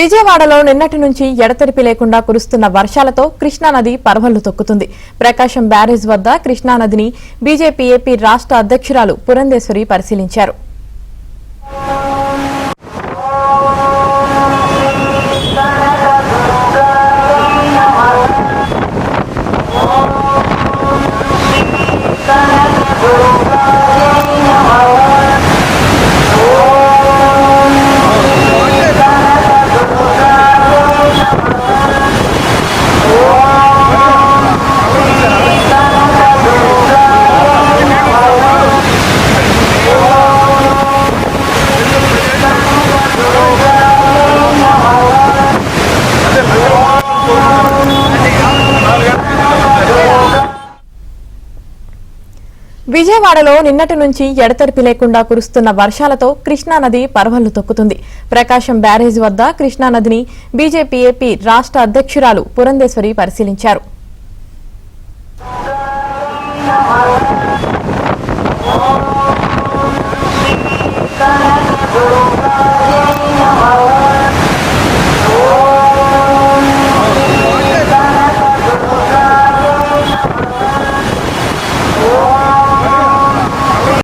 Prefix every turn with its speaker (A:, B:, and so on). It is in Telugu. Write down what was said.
A: విజయవాడలో నిన్నటి నుంచి ఎడతెరిపి లేకుండా కురుస్తున్న వర్షాలతో కృష్ణానది పరవళ్లు తొక్కుతుంది. ప్రకాశం బ్యారేజ్ వద్ద కృష్ణానదిని బీజేపీ ఏపీ రాష్ట్ర అధ్యక్షురాలు పురంధేశ్వరి పరిశీలించారు. విజయవాడలో నిన్నటి నుంచి ఎడతెరిపి లేకుండా కురుస్తున్న వర్షాలతో కృష్ణానది పరవళ్లు తొక్కుతుంది. ప్రకాశం బ్యారేజ్ వద్ద కృష్ణానదిని బీజేపీ ఏపీ రాష్ట్ర అధ్యక్షురాలు పురంధేశ్వరి పరిశీలించారు.